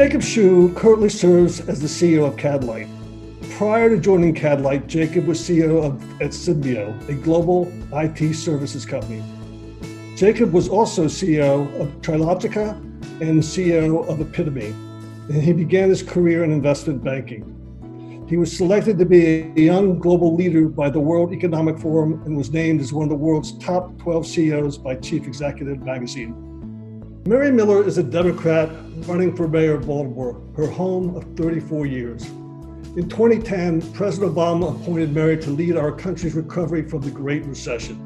Jacob Hsu currently serves as the CEO of Catalyte. Prior to joining Catalight, Jacob was CEO at Symbio, a global IT services company. Jacob was also CEO of Trilogica and CEO of Epitome, and he began his career in investment banking. He was selected to be a young global leader by the World Economic Forum and was named as one of the world's top 12 CEOs by Chief Executive magazine. Mary Miller is a Democrat running for mayor of Baltimore, her home of 34 years. In 2010, President Obama appointed Mary to lead our country's recovery from the Great Recession.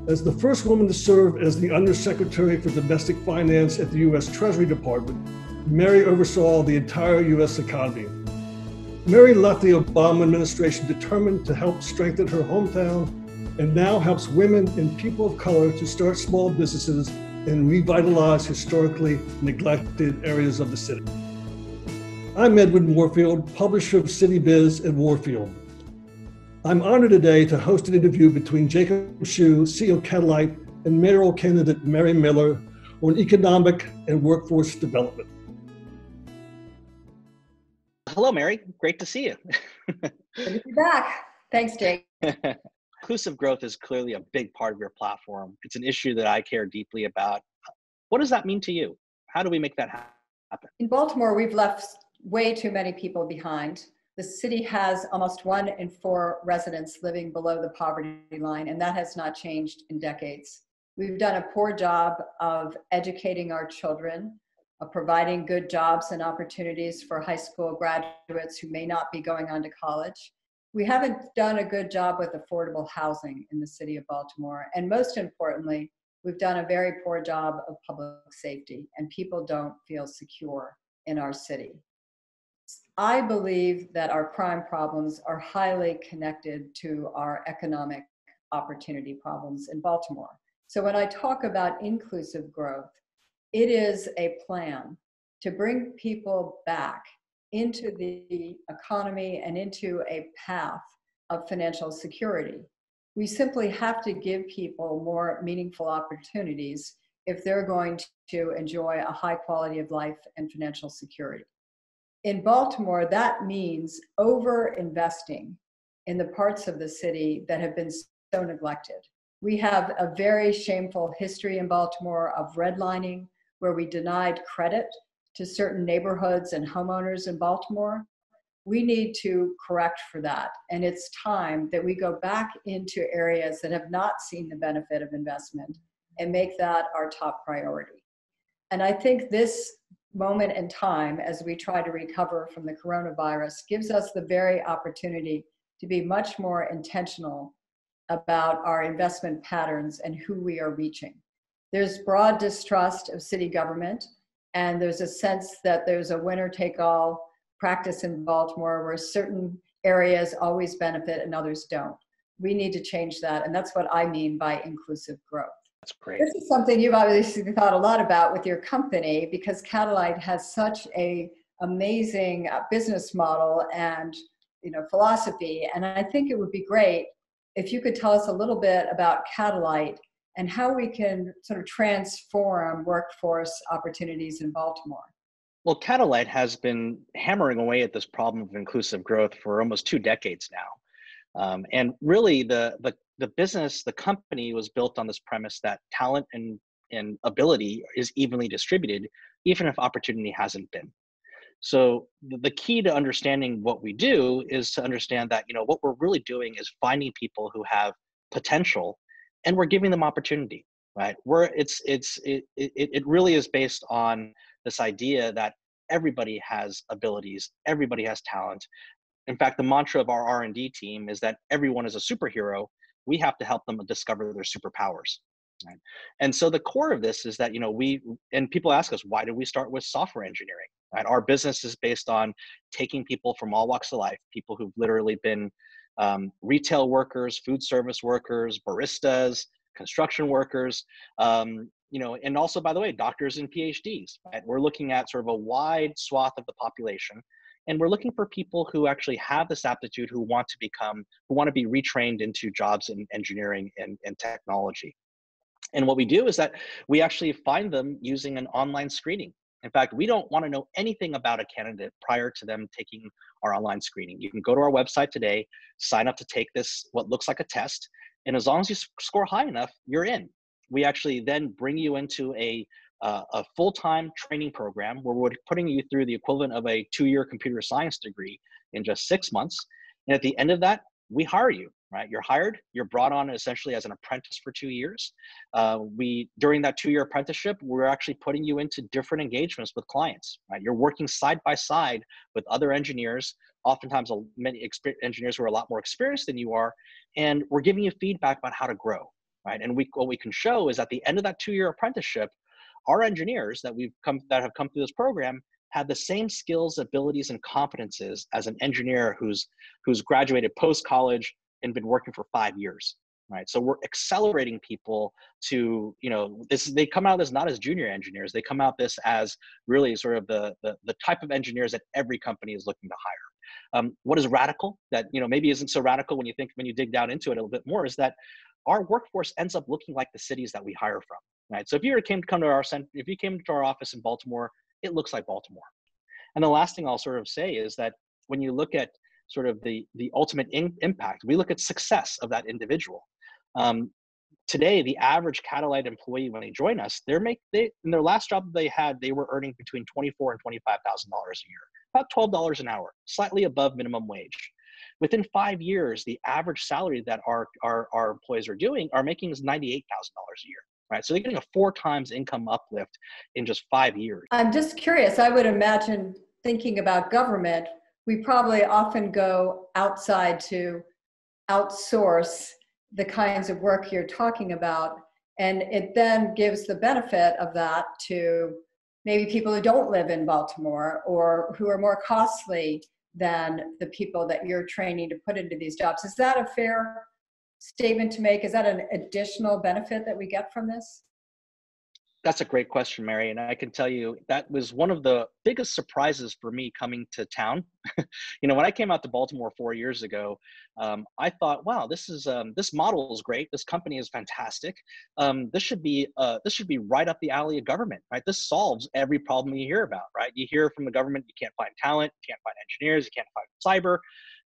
As the first woman to serve as the Undersecretary for Domestic Finance at the U.S. Treasury Department, Mary oversaw the entire U.S. economy. Mary left the Obama administration determined to help strengthen her hometown and now helps women and people of color to start small businesses and revitalize historically neglected areas of the city. I'm Edwin Warfield, publisher of City Biz and Warfield. I'm honored today to host an interview between Jacob Hsu, CEO of Catalyte, and mayoral candidate Mary Miller on economic and workforce development. Hello, Mary. Great to see you. Good to be back. Thanks, Jake. Inclusive growth is clearly a big part of your platform. It's an issue that I care deeply about. What does that mean to you? How do we make that happen? In Baltimore, we've left way too many people behind. The city has almost 1 in 4 residents living below the poverty line, and that has not changed in decades. We've done a poor job of educating our children, of providing good jobs and opportunities for high school graduates who may not be going on to college. We haven't done a good job with affordable housing in the city of Baltimore. And most importantly, we've done a very poor job of public safety, and people don't feel secure in our city. I believe that our crime problems are highly connected to our economic opportunity problems in Baltimore. So when I talk about inclusive growth, it is a plan to bring people back into the economy and into a path of financial security. We simply have to give people more meaningful opportunities if they're going to enjoy a high quality of life and financial security. In Baltimore, that means over-investing in the parts of the city that have been so neglected. We have a very shameful history in Baltimore of redlining, where we denied credit to certain neighborhoods and homeowners in Baltimore. We need to correct for that. And it's time that we go back into areas that have not seen the benefit of investment and make that our top priority. And I think this moment in time, as we try to recover from the coronavirus, gives us the very opportunity to be much more intentional about our investment patterns and who we are reaching. There's broad distrust of city government, and there's a sense that there's a winner-take-all practice in Baltimore where certain areas always benefit and others don't. We need to change that, and that's what I mean by inclusive growth. That's great. This is something you've obviously thought a lot about with your company, because Catalyte has such an amazing business model and philosophy, and I think it would be great if you could tell us a little bit about Catalyte and how we can sort of transform workforce opportunities in Baltimore. Well, Catalight has been hammering away at this problem of inclusive growth for almost 2 decades now. And really the business, the company was built on this premise that talent and ability is evenly distributed, even if opportunity hasn't been. So the key to understanding what we do is to understand that, what we're really doing is finding people who have potential, and we're giving them opportunity, right? It really is based on this idea that everybody has abilities, everybody has talent. In fact, the mantra of our R&D team is that everyone is a superhero. We have to help them discover their superpowers. Right? And so the core of this is that, people ask us, why did we start with software engineering? Right? Our business is based on taking people from all walks of life, people who've literally been retail workers, food service workers, baristas, construction workers, and also, by the way, doctors and PhDs. Right? We're looking at sort of a wide swath of the population, and we're looking for people who actually have this aptitude, who want to be retrained into jobs in engineering and technology. And what we do is that we actually find them using an online screening. In fact, we don't want to know anything about a candidate prior to them taking our online screening. You can go to our website today, sign up to take this, what looks like a test, and as long as you score high enough, you're in. We actually then bring you into a full-time training program where we're putting you through the equivalent of a 2-year computer science degree in just 6 months. And at the end of that, we hire you, right? You're hired, you're brought on essentially as an apprentice for 2 years. During that 2-year apprenticeship, we're actually putting you into different engagements with clients, right? You're working side by side with other engineers, oftentimes many engineers who are a lot more experienced than you are, and we're giving you feedback about how to grow, right? And what we can show is at the end of that 2-year apprenticeship, our engineers that have come through this program have the same skills, abilities, and competences as an engineer who's graduated post-college and been working for 5 years, right? So we're accelerating people to, they come out of this not as junior engineers, they come out this as really sort of the type of engineers that every company is looking to hire. What is radical that, maybe isn't so radical when you dig down into it a little bit more is that our workforce ends up looking like the cities that we hire from, right? So if you came to our office in Baltimore, it looks like Baltimore. And the last thing I'll sort of say is that when you look at sort of the ultimate impact, we look at success of that individual. Today, the average Catalight employee, when they join us, in their last job they had, they were earning between $24,000 and $25,000 a year, about $12 an hour, slightly above minimum wage. Within 5 years, the average salary that our employees are making is $98,000 a year, right? So they're getting a 4 times income uplift in just 5 years. I'm just curious. I would imagine thinking about government, we probably often go outside to outsource the kinds of work you're talking about. And it then gives the benefit of that to maybe people who don't live in Baltimore or who are more costly than the people that you're training to put into these jobs. Is that a fair statement to make? Is that an additional benefit that we get from this? That's a great question, Mary. And I can tell you that was one of the biggest surprises for me coming to town. When I came out to Baltimore 4 years ago, I thought, wow, this model is great. This company is fantastic. This should be right up the alley of government, right? This solves every problem you hear about, right? You hear from the government, you can't find talent, you can't find engineers, you can't find cyber,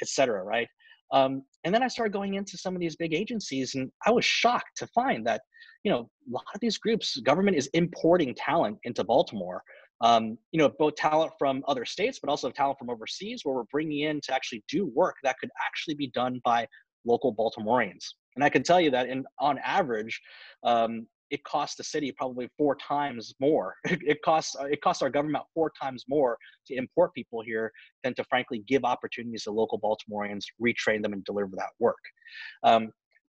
et cetera, right? And then I started going into some of these big agencies, and I was shocked to find that, a lot of these groups, government is importing talent into Baltimore. Both talent from other states, but also talent from overseas, where we're bringing in to actually do work that could actually be done by local Baltimoreans. And I can tell you that on average, it costs the city probably 4 times more. It costs our government 4 times more to import people here than to frankly give opportunities to local Baltimoreans, retrain them, and deliver that work.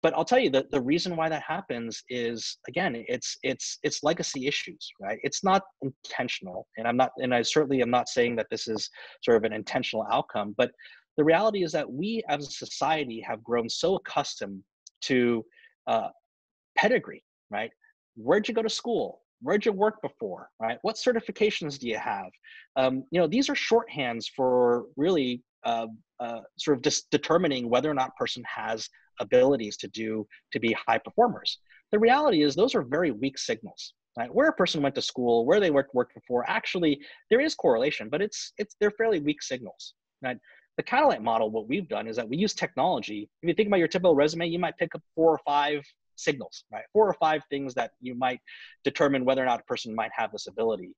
But I'll tell you that the reason why that happens is, again, it's legacy issues, right? It's not intentional, and I certainly am not saying that this is sort of an intentional outcome. But the reality is that we, as a society, have grown so accustomed to pedigree, right? Where'd you go to school? Where'd you work before, right? What certifications do you have? These are shorthands for really sort of just determining whether or not a person has abilities to be high performers. The reality is those are very weak signals, right? Where a person went to school, where they worked before, actually there is correlation, but they're fairly weak signals, right? The Catalyte model, what we've done is that we use technology. If you think about your typical resume, you might pick up 4 or 5 signals, right? 4 or 5 things that you might determine whether or not a person might have this ability.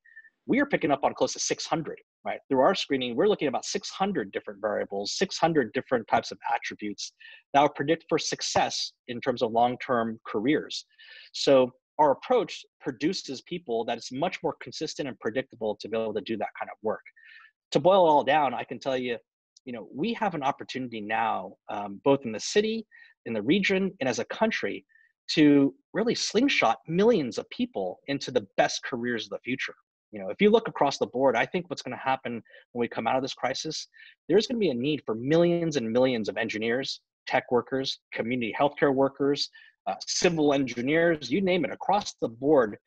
We are picking up on close to 600, right? Through our screening, we're looking at about 600 different variables, 600 different types of attributes that will predict for success in terms of long-term careers. So our approach produces people that is much more consistent and predictable to be able to do that kind of work. To boil it all down, I can tell you, we have an opportunity now, both in the city, in the region, and as a country, to really slingshot millions of people into the best careers of the future. If you look across the board, I think what's going to happen when we come out of this crisis, there's going to be a need for millions and millions of engineers, tech workers, community healthcare workers, civil engineers, you name it, across the board.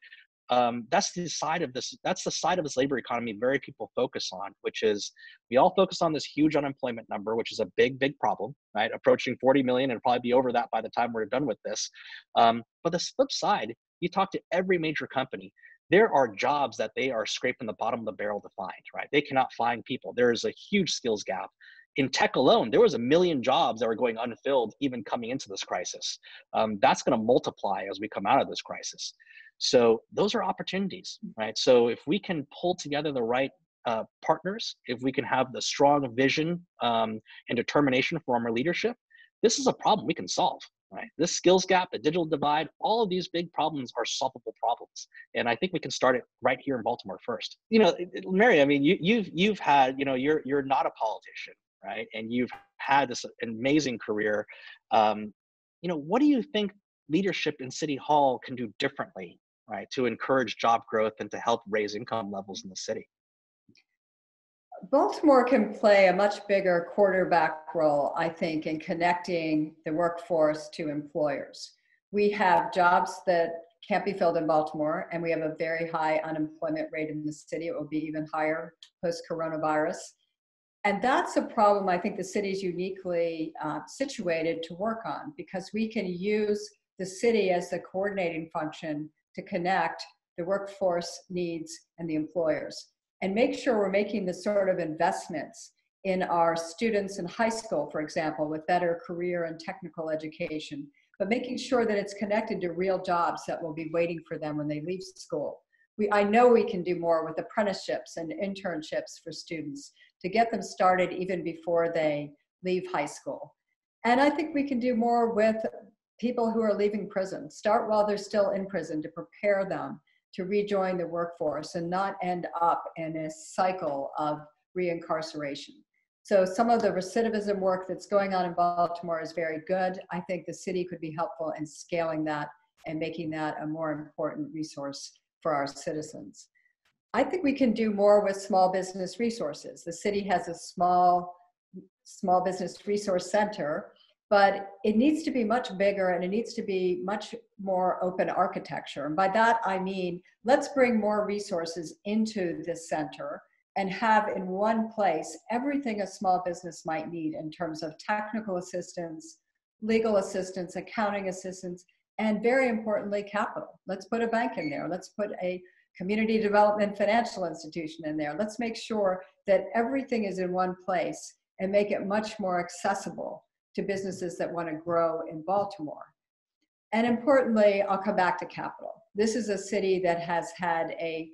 That's the side of this labor economy very people focus on, which is we all focus on this huge unemployment number, which is a big, big problem, right? Approaching 40 million and probably be over that by the time we're done with this. But the flip side, you talk to every major company, there are jobs that they are scraping the bottom of the barrel to find, right? They cannot find people. There is a huge skills gap. In tech alone, there was 1 million jobs that were going unfilled even coming into this crisis. That's going to multiply as we come out of this crisis. So those are opportunities, right? So if we can pull together the right partners, if we can have the strong vision and determination from our leadership, this is a problem we can solve, right? This skills gap, the digital divide, all of these big problems are solvable problems. And I think we can start it right here in Baltimore first. You know, Mary, I mean, you've had, you know, you're not a politician, right? And you've had this amazing career. You know, what do you think leadership in City Hall can do differently, right, to encourage job growth and to help raise income levels in the city? Baltimore can play a much bigger quarterback role, I think, in connecting the workforce to employers. We have jobs that can't be filled in Baltimore, and we have a very high unemployment rate in the city. It will be even higher post-coronavirus. And that's a problem I think the city is uniquely situated to work on, because we can use the city as the coordinating function to connect the workforce needs and the employers, and make sure we're making the sort of investments in our students in high school, for example, with better career and technical education, but making sure that it's connected to real jobs that will be waiting for them when they leave school. I know we can do more with apprenticeships and internships for students to get them started even before they leave high school. And I think we can do more with people who are leaving prison. Start while they're still in prison to prepare them to rejoin the workforce and not end up in a cycle of reincarceration. So some of the recidivism work that's going on in Baltimore is very good. I think the city could be helpful in scaling that and making that a more important resource for our citizens. I think we can do more with small business resources. The city has a small business resource center, but it needs to be much bigger and it needs to be much more open architecture. And by that, I mean, let's bring more resources into this center and have in one place everything a small business might need in terms of technical assistance, legal assistance, accounting assistance, and very importantly, capital. Let's put a bank in there. Let's put a community development financial institution in there. Let's make sure that everything is in one place and make it much more accessible to businesses that want to grow in Baltimore. And importantly, I'll come back to capital. This is a city that has had a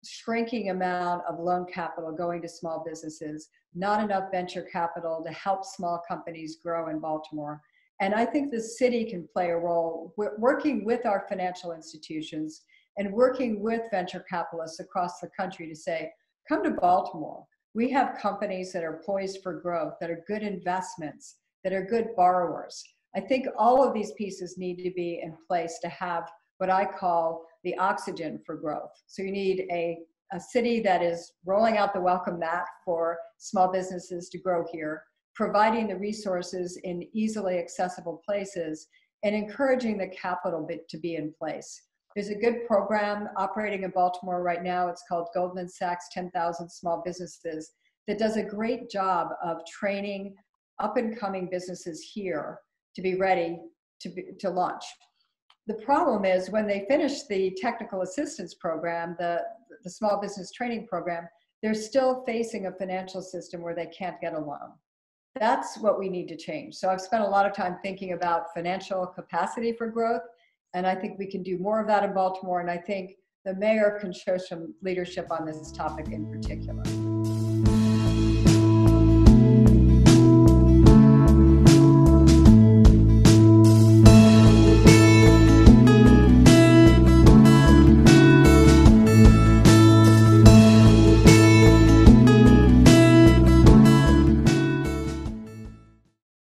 shrinking amount of loan capital going to small businesses, not enough venture capital to help small companies grow in Baltimore. And I think the city can play a role working with our financial institutions and working with venture capitalists across the country to say, come to Baltimore. We have companies that are poised for growth, that are good investments, that are good borrowers. I think all of these pieces need to be in place to have what I call the oxygen for growth. So you need a city that is rolling out the welcome mat for small businesses to grow here, providing the resources in easily accessible places, and encouraging the capital bit to be in place. There's a good program operating in Baltimore right now. It's called Goldman Sachs 10,000 Small Businesses that does a great job of training up-and-coming businesses here to be ready to launch. The problem is when they finish the technical assistance program, the small business training program, they're still facing a financial system where they can't get a loan. That's what we need to change. So I've spent a lot of time thinking about financial capacity for growth, and I think we can do more of that in Baltimore, and I think the mayor can show some leadership on this topic in particular.